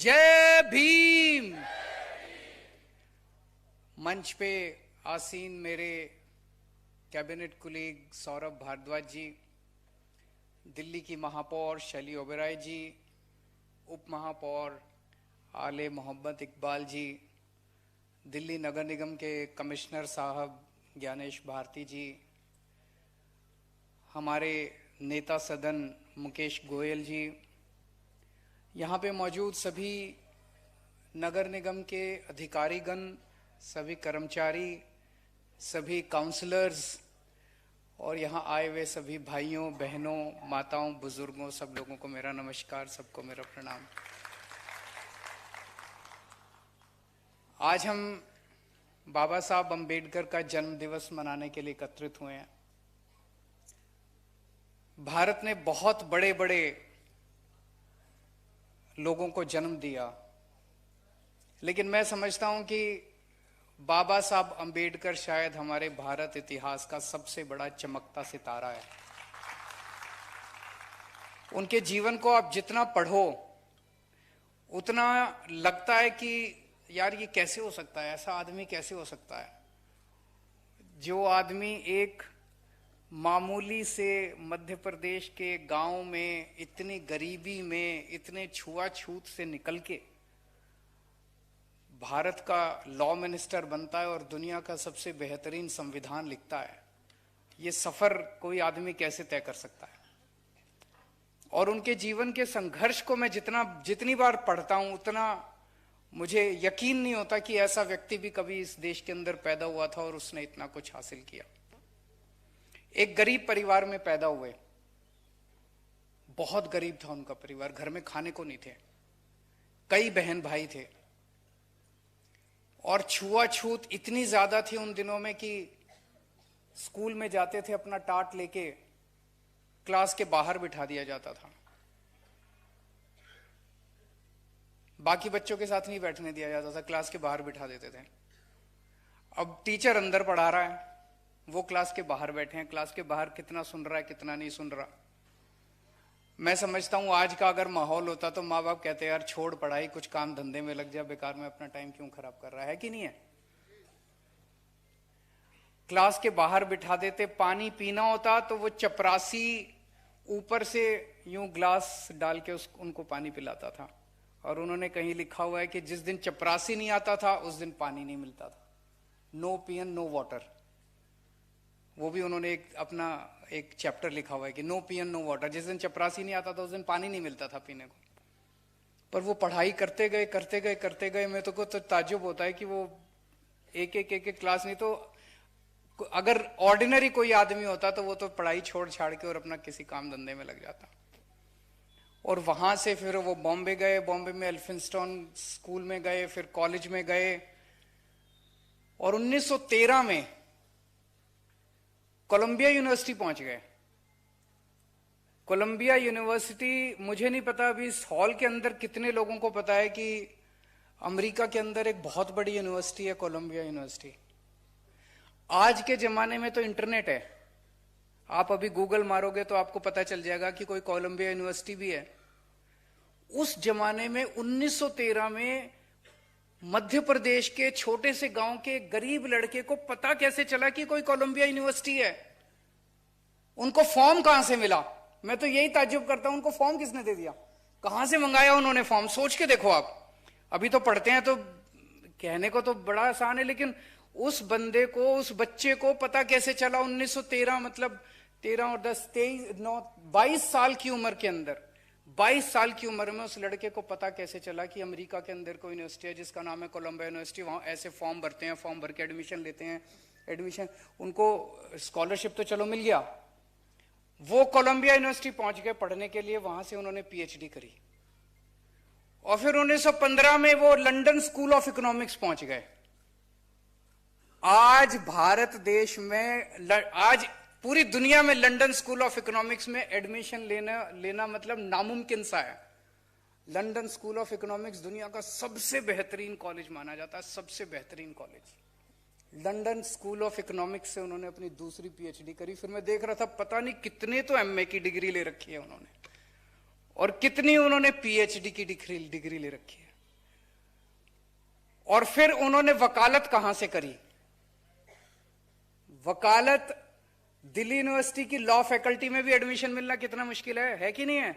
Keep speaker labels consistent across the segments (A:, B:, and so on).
A: जय भीम। मंच पे आसीन मेरे कैबिनेट कुलीग सौरभ भारद्वाज जी, दिल्ली की महापौर शैली ओबेरॉय जी, उप महापौर आले मोहम्मद इकबाल जी, दिल्ली नगर निगम के कमिश्नर साहब ज्ञानेश भारती जी, हमारे नेता सदन मुकेश गोयल जी, यहाँ पे मौजूद सभी नगर निगम के अधिकारीगण, सभी कर्मचारी, सभी काउंसलर्स और यहाँ आए हुए सभी भाइयों बहनों माताओं बुजुर्गों, सब लोगों को मेरा नमस्कार, सबको मेरा प्रणाम। आज हम बाबा साहब अंबेडकर का जन्म दिवस मनाने के लिए एकत्रित हुए हैं। भारत ने बहुत बड़े बड़े लोगों को जन्म दिया, लेकिन मैं समझता हूं कि बाबा साहब अंबेडकर शायद हमारे भारत इतिहास का सबसे बड़ा चमकता सितारा है। उनके जीवन को आप जितना पढ़ो उतना लगता है कि यार ये कैसे हो सकता है, ऐसा आदमी कैसे हो सकता है जो आदमी एक मामूली से मध्य प्रदेश के गांव में इतनी गरीबी में इतने छुआछूत से निकल के भारत का लॉ मिनिस्टर बनता है और दुनिया का सबसे बेहतरीन संविधान लिखता है। ये सफर कोई आदमी कैसे तय कर सकता है? और उनके जीवन के संघर्ष को मैं जितनी बार पढ़ता हूं उतना मुझे यकीन नहीं होता कि ऐसा व्यक्ति भी कभी इस देश के अंदर पैदा हुआ था और उसने इतना कुछ हासिल किया। एक गरीब परिवार में पैदा हुए, बहुत गरीब था उनका परिवार, घर में खाने को नहीं थे, कई बहन भाई थे और छुआछूत इतनी ज्यादा थी उन दिनों में कि स्कूल में जाते थे अपना टाट लेके क्लास के बाहर बिठा दिया जाता था, बाकी बच्चों के साथ नहीं बैठने दिया जाता था, क्लास के बाहर बिठा देते थे। अब टीचर अंदर पढ़ा रहा है, वो क्लास के बाहर बैठे हैं, क्लास के बाहर कितना सुन रहा है कितना नहीं सुन रहा। मैं समझता हूं आज का अगर माहौल होता तो माँ बाप कहते यार छोड़ पढ़ाई, कुछ काम धंधे में लग जा, बेकार में अपना टाइम क्यों खराब कर रहा है कि नहीं है। क्लास के बाहर बिठा देते, पानी पीना होता तो वो चपरासी ऊपर से यूं ग्लास डाल के उनको पानी पिलाता था। और उन्होंने कहीं लिखा हुआ है कि जिस दिन चपरासी नहीं आता था उस दिन पानी नहीं मिलता था। नो पियन नो वाटर, वो भी उन्होंने अपना एक चैप्टर लिखा हुआ है कि नो पियन नो वाटर। जिस दिन चपरासी नहीं आता था उस दिन पानी नहीं मिलता था पीने को। पर वो पढ़ाई करते गए। मैं तो ताज्जुब होता है कि वो एक क्लास नहीं तो अगर ऑर्डिनरी कोई आदमी होता तो वो तो पढ़ाई छोड़ छाड़ के और अपना किसी काम धंधे में लग जाता। और वहां से फिर वो बॉम्बे गए, बॉम्बे में एल्फिंस्टन स्कूल में गए, फिर कॉलेज में गए और 1913 में कोलंबिया यूनिवर्सिटी पहुंच गए। कोलंबिया यूनिवर्सिटी, मुझे नहीं पता अभी इस हॉल के अंदर कितने लोगों को पता है कि अमेरिका के अंदर एक बहुत बड़ी यूनिवर्सिटी है कोलंबिया यूनिवर्सिटी। आज के जमाने में तो इंटरनेट है, आप अभी गूगल मारोगे तो आपको पता चल जाएगा कि कोई कोलंबिया यूनिवर्सिटी भी है। उस जमाने में 1913 में मध्य प्रदेश के छोटे से गांव के गरीब लड़के को पता कैसे चला कि कोई कोलंबिया यूनिवर्सिटी है? उनको फॉर्म कहां से मिला? मैं तो यही ताज्जुब करता हूं, उनको फॉर्म किसने दे दिया? कहां से मंगाया उन्होंने फॉर्म? सोच के देखो आप। अभी तो पढ़ते हैं तो कहने को तो बड़ा आसान है, लेकिन उस बंदे को, उस बच्चे को पता कैसे चला 1913, मतलब 13 और 10 23 9 22 साल की उम्र के अंदर, 22 साल की उम्र में उस लड़के को पता कैसे चला कि अमेरिका के अंदर कोई यूनिवर्सिटी है जिसका नाम है कोलंबिया यूनिवर्सिटी। वहां ऐसे फॉर्म भरते हैं, फॉर्म भर के एडमिशन लेते हैं, एडमिशन, उनको स्कॉलरशिप तो चलो मिल गया। वो कोलंबिया यूनिवर्सिटी पहुंच गए पढ़ने के लिए, वहां से उन्होंने पीएचडी करी और फिर 1915 में वो लंदन स्कूल ऑफ इकोनॉमिक्स पहुंच गए। आज भारत देश में, आज पूरी दुनिया में लंदन स्कूल ऑफ इकोनॉमिक्स में एडमिशन लेना मतलब नामुमकिन सा है। लंदन स्कूल ऑफ इकोनॉमिक्स दुनिया का सबसे बेहतरीन कॉलेज माना जाता है, सबसे बेहतरीन college. London school of economics से उन्होंने अपनी दूसरी पीएचडी करी। फिर मैं देख रहा था पता नहीं कितने तो एमए की डिग्री ले रखी है उन्होंने और कितनी उन्होंने पीएचडी की डिग्री ले रखी है। और फिर उन्होंने वकालत कहां से करी? वकालत दिल्ली यूनिवर्सिटी की लॉ फैकल्टी में भी एडमिशन मिलना कितना मुश्किल है कि नहीं है?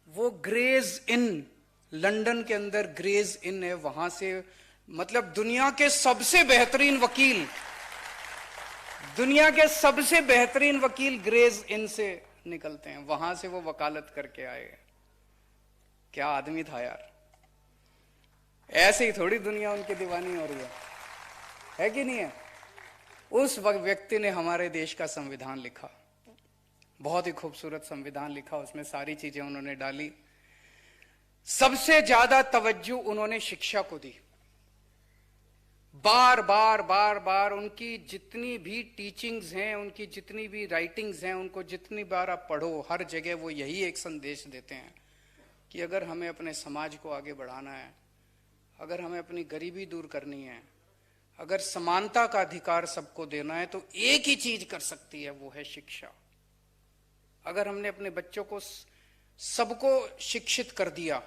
A: वो ग्रेज इन, लंदन के अंदर ग्रेज इन है, वहां से मतलब दुनिया के सबसे बेहतरीन वकील, दुनिया के सबसे बेहतरीन वकील ग्रेज इन से निकलते हैं, वहां से वो वकालत करके आए। क्या आदमी था यार! ऐसे ही थोड़ी दुनिया उनकी दीवानी हो रही है कि नहीं है? उस व्यक्ति ने हमारे देश का संविधान लिखा, बहुत ही खूबसूरत संविधान लिखा, उसमें सारी चीजें उन्होंने डाली। सबसे ज्यादा तवज्जो उन्होंने शिक्षा को दी। बार बार बार बार उनकी जितनी भी टीचिंग्स हैं, उनकी जितनी भी राइटिंग्स हैं, उनको जितनी बार आप पढ़ो, हर जगह वो यही एक संदेश देते हैं कि अगर हमें अपने समाज को आगे बढ़ाना है, अगर हमें अपनी गरीबी दूर करनी है, अगर समानता का अधिकार सबको देना है, तो एक ही चीज कर सकती है, वो है शिक्षा। अगर हमने अपने बच्चों को सबको शिक्षित कर दिया,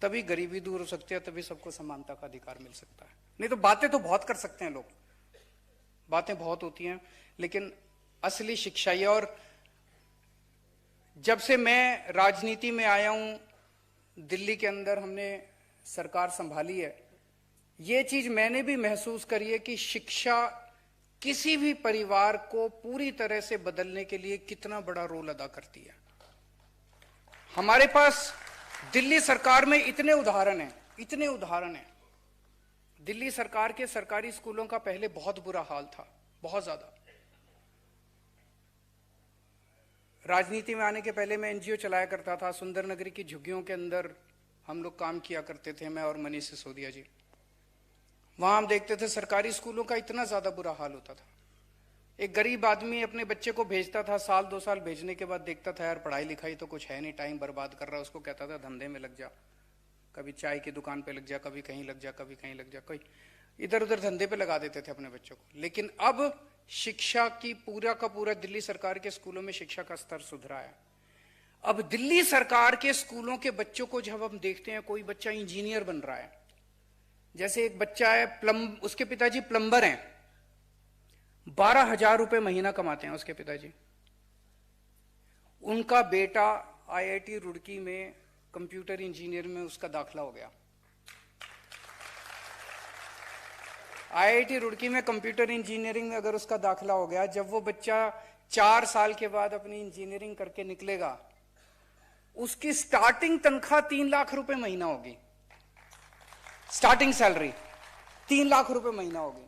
A: तभी गरीबी दूर हो सकती है, तभी सबको समानता का अधिकार मिल सकता है। नहीं तो बातें तो बहुत कर सकते हैं लोग, बातें बहुत होती हैं, लेकिन असली शिक्षा ये। और जब से मैं राजनीति में आया हूं, दिल्ली के अंदर हमने सरकार संभाली है, ये चीज मैंने भी महसूस करी है कि शिक्षा किसी भी परिवार को पूरी तरह से बदलने के लिए कितना बड़ा रोल अदा करती है। हमारे पास दिल्ली सरकार में इतने उदाहरण हैं, इतने उदाहरण हैं। दिल्ली सरकार के सरकारी स्कूलों का पहले बहुत बुरा हाल था, बहुत ज्यादा। राजनीति में आने के पहले मैं एनजीओ चलाया करता था, सुंदर नगरी की झुग्गियों के अंदर हम लोग काम किया करते थे, मैं और मनीष सिसोदिया जी। वहां हम देखते थे सरकारी स्कूलों का इतना ज्यादा बुरा हाल होता था। एक गरीब आदमी अपने बच्चे को भेजता था, साल 2 साल भेजने के बाद देखता था यार पढ़ाई लिखाई तो कुछ है नहीं, टाइम बर्बाद कर रहा है, उसको कहता था धंधे में लग जा, कभी चाय की दुकान पे लग जा, कभी कहीं लग जा, कभी कहीं लग जा, कोई इधर उधर धंधे पे लगा देते थे अपने बच्चों को। लेकिन अब शिक्षा की पूरा का पूरा दिल्ली सरकार के स्कूलों में शिक्षा का स्तर सुधरा है। अब दिल्ली सरकार के स्कूलों के बच्चों को जब हम देखते हैं, कोई बच्चा इंजीनियर बन रहा है, जैसे एक बच्चा है उसके पिताजी प्लम्बर हैं, 12,000 रुपए महीना कमाते हैं उसके पिताजी। उनका बेटा आईआईटी रुड़की में कंप्यूटर इंजीनियर में उसका दाखला हो गया। आईआईटी रुड़की में कंप्यूटर इंजीनियरिंग में अगर उसका दाखला हो गया, जब वो बच्चा 4 साल के बाद अपनी इंजीनियरिंग करके निकलेगा, उसकी स्टार्टिंग तनख्वाह 3 लाख रुपए महीना होगी। स्टार्टिंग सैलरी 3 लाख रुपए महीना होगी।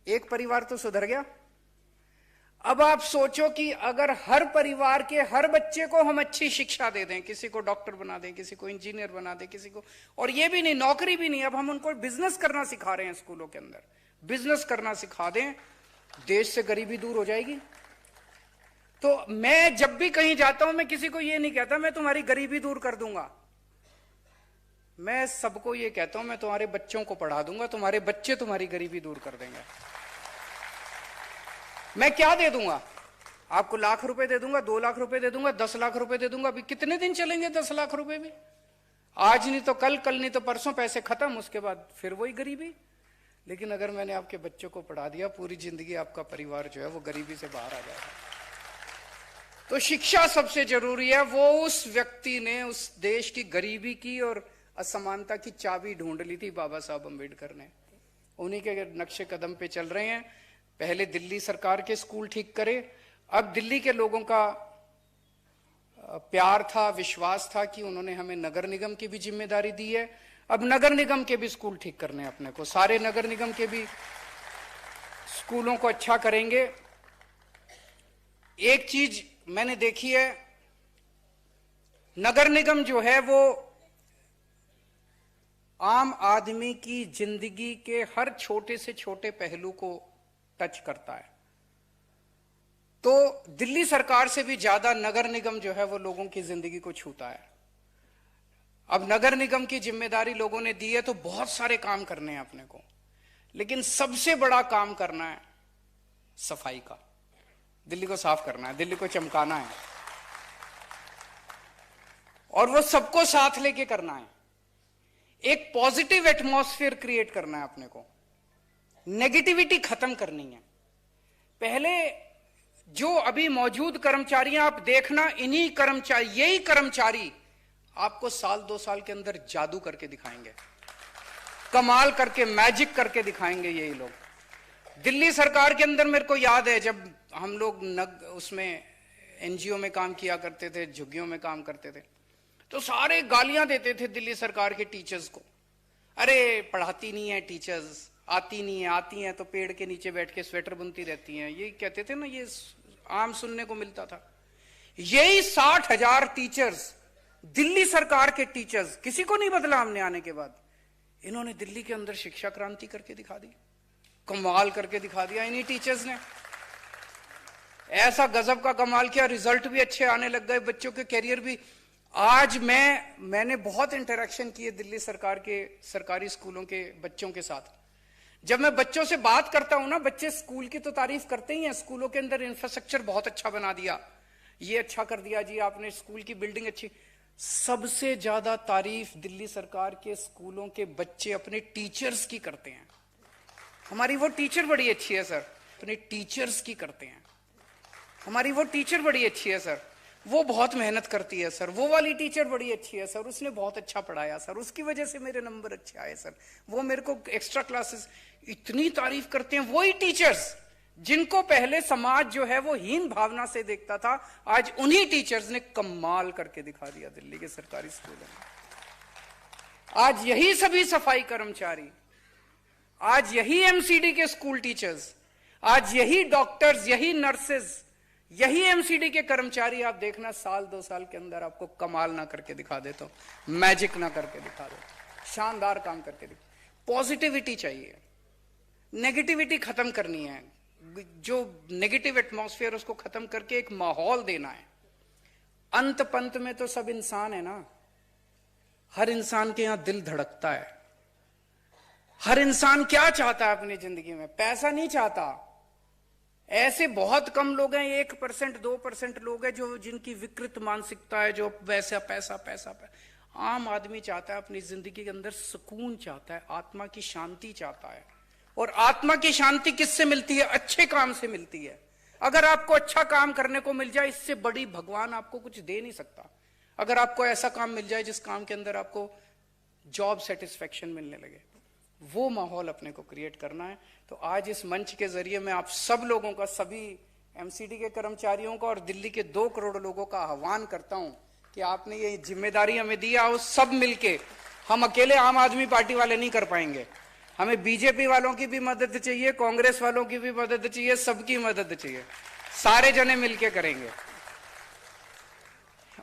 A: एक परिवार तो सुधर गया। अब आप सोचो कि अगर हर परिवार के हर बच्चे को हम अच्छी शिक्षा दे दें, किसी को डॉक्टर बना दें, किसी को इंजीनियर बना दें, किसी को, और ये भी नहीं, नौकरी भी नहीं, अब हम उनको बिजनेस करना सिखा रहे हैं स्कूलों के अंदर, बिजनेस करना सिखा दें, देश से गरीबी दूर हो जाएगी। तो मैं जब भी कहीं जाता हूं, मैं किसी को ये नहीं कहता मैं तुम्हारी गरीबी दूर कर दूंगा, मैं सबको ये कहता हूं मैं तुम्हारे बच्चों को पढ़ा दूंगा, तुम्हारे बच्चे तुम्हारी गरीबी दूर कर देंगे। मैं क्या दे दूंगा आपको? लाख रुपए दे दूंगा, 2 लाख रुपए दे दूंगा, 10 लाख रुपए दे दूंगा। अभी कितने दिन चलेंगे 10 लाख रुपए भी? आज नहीं तो कल, कल नहीं तो परसों पैसे खत्म, उसके बाद फिर वही गरीबी। लेकिन अगर मैंने आपके बच्चों को पढ़ा दिया, पूरी जिंदगी आपका परिवार जो है वो गरीबी से बाहर आ जाएगा। तो शिक्षा सबसे जरूरी है। वो उस व्यक्ति ने उस देश की गरीबी की और असमानता की चाबी ढूंढ ली थी, बाबा साहब अम्बेडकर ने। उन्हीं के नक्शे कदम पे चल रहे हैं। पहले दिल्ली सरकार के स्कूल ठीक करे, अब दिल्ली के लोगों का प्यार था, विश्वास था कि उन्होंने हमें नगर निगम की भी जिम्मेदारी दी है, अब नगर निगम के भी स्कूल ठीक करने अपने को, सारे नगर निगम के भी स्कूलों को अच्छा करेंगे। एक चीज मैंने देखी है, नगर निगम जो है वो आम आदमी की जिंदगी के हर छोटे से छोटे पहलू को टच करता है। तो दिल्ली सरकार से भी ज्यादा नगर निगम जो है वो लोगों की जिंदगी को छूता है। अब नगर निगम की जिम्मेदारी लोगों ने दी है, तो बहुत सारे काम करने हैं अपने को, लेकिन सबसे बड़ा काम करना है सफाई का। दिल्ली को साफ करना है, दिल्ली को चमकाना है, और वो सबको साथ लेके करना है। एक पॉजिटिव एटमॉस्फेयर क्रिएट करना है अपने को, नेगेटिविटी खत्म करनी है। पहले जो अभी मौजूद कर्मचारी आप देखना, इन्हीं कर्मचारी, यही कर्मचारी आपको साल 2 साल के अंदर जादू करके दिखाएंगे, कमाल करके, मैजिक करके दिखाएंगे यही लोग। दिल्ली सरकार के अंदर मेरे को याद है जब हम लोग उसमें एनजीओ में काम किया करते थे, झुग्गियों में काम करते थे, तो सारे गालियां देते थे दिल्ली सरकार के टीचर्स को। अरे पढ़ाती नहीं है टीचर्स, आती नहीं है, आती हैं तो पेड़ के नीचे बैठ के स्वेटर बुनती रहती हैं, ये कहते थे ना, ये आम सुनने को मिलता था। यही 60,000 टीचर्स, दिल्ली सरकार के टीचर्स, किसी को नहीं बदला हमने आने के बाद, इन्होंने दिल्ली के अंदर शिक्षा क्रांति करके दिखा दी, कमाल करके दिखा दिया इन्हीं टीचर्स ने। ऐसा गजब का कमाल किया, रिजल्ट भी अच्छे आने लग गए, बच्चों के कैरियर भी। आज मैंने बहुत इंटरेक्शन किए दिल्ली सरकार के सरकारी स्कूलों के बच्चों के साथ। जब मैं बच्चों से बात करता हूं ना, बच्चे स्कूल की तो तारीफ करते ही हैं, स्कूलों के अंदर इंफ्रास्ट्रक्चर बहुत अच्छा बना दिया, ये अच्छा कर दिया जी आपने, स्कूल की बिल्डिंग अच्छी। सबसे ज्यादा तारीफ दिल्ली सरकार के स्कूलों के बच्चे अपने टीचर्स की करते हैं। हमारी वो टीचर बड़ी अच्छी है सर, अपने टीचर्स की करते हैं। हमारी वो टीचर बड़ी अच्छी है सर, वो बहुत मेहनत करती है सर, वो वाली टीचर बड़ी अच्छी है सर, उसने बहुत अच्छा पढ़ाया सर, उसकी वजह से मेरे नंबर अच्छे आए सर, वो मेरे को एक्स्ट्रा क्लासेस, इतनी तारीफ करते हैं। वही टीचर्स जिनको पहले समाज जो है वो हीन भावना से देखता था, आज उन्हीं टीचर्स ने कमाल करके दिखा दिया दिल्ली के सरकारी स्कूलों में। आज यही सभी सफाई कर्मचारी, आज यही एमसीडी के स्कूल टीचर्स, आज यही डॉक्टर्स, यही नर्सेज, यही एमसीडी के कर्मचारी, आप देखना साल 2 साल के अंदर आपको कमाल ना करके दिखा देता हूं, मैजिक ना करके दिखा देता, शानदार काम करके दिखा। पॉजिटिविटी चाहिए, नेगेटिविटी खत्म करनी है, जो नेगेटिव एटमॉस्फेयर उसको खत्म करके एक माहौल देना है। अंत पंत में तो सब इंसान है ना, हर इंसान के यहां दिल धड़कता है। हर इंसान क्या चाहता है अपनी जिंदगी में? पैसा नहीं चाहता। ऐसे बहुत कम लोग हैं, 1% 2% लोग हैं जो जिनकी विकृत मानसिकता है, जो वैसा पैसा पैसा पैसा। आम आदमी चाहता है अपनी जिंदगी के अंदर सुकून चाहता है, आत्मा की शांति चाहता है। और आत्मा की शांति किससे मिलती है? अच्छे काम से मिलती है। अगर आपको अच्छा काम करने को मिल जाए, इससे बड़ी भगवान आपको कुछ दे नहीं सकता। अगर आपको ऐसा काम मिल जाए जिस काम के अंदर आपको जॉब सेटिस्फेक्शन मिलने लगे, वो माहौल अपने को क्रिएट करना है। तो आज इस मंच के जरिए मैं आप सब लोगों का, सभी एमसीडी के कर्मचारियों का और दिल्ली के 2 करोड़ लोगों का आह्वान करता हूं कि आपने ये जिम्मेदारी हमें दिया, और सब मिलके, हम अकेले आम आदमी पार्टी वाले नहीं कर पाएंगे, हमें बीजेपी वालों की भी मदद चाहिए, कांग्रेस वालों की भी मदद चाहिए, सबकी मदद चाहिए, सारे जने मिलके करेंगे।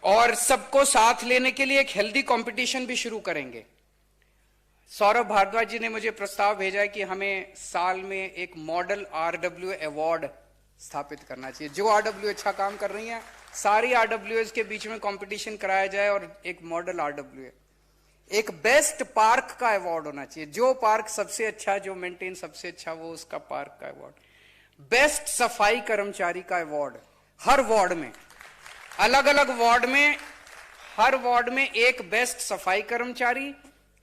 A: और सबको साथ लेने के लिए एक हेल्दी कंपटीशन भी शुरू करेंगे। सौरभ भारद्वाज जी ने मुझे प्रस्ताव भेजा है कि हमें साल में एक मॉडल आरडब्ल्यू अवार्ड स्थापित करना चाहिए। जो आरडब्ल्यू अच्छा काम कर रही हैं, सारी आरडब्ल्यूएस के बीच में कंपटीशन कराया जाए और एक मॉडल आरडब्ल्यू, एक बेस्ट पार्क का अवार्ड होना चाहिए। जो पार्क सबसे अच्छा, जो मेंटेन सबसे अच्छा, वो उसका पार्क का अवार्ड। बेस्ट सफाई कर्मचारी का अवार्ड, हर वार्ड में, अलग अलग वार्ड में, हर वार्ड में एक बेस्ट सफाई कर्मचारी,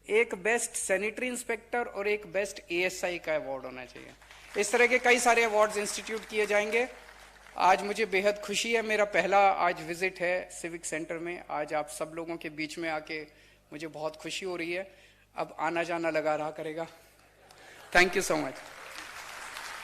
A: एक बेस्ट सैनिटरी इंस्पेक्टर और एक बेस्ट एएसआई का अवार्ड होना चाहिए। इस तरह के कई सारे अवार्ड्स इंस्टीट्यूट किए जाएंगे। आज मुझे बेहद खुशी है, मेरा पहला आज विजिट है सिविक सेंटर में। आज आप सब लोगों के बीच में आके मुझे बहुत खुशी हो रही है। अब आना जाना लगा रहा करेगा। Thank you so much.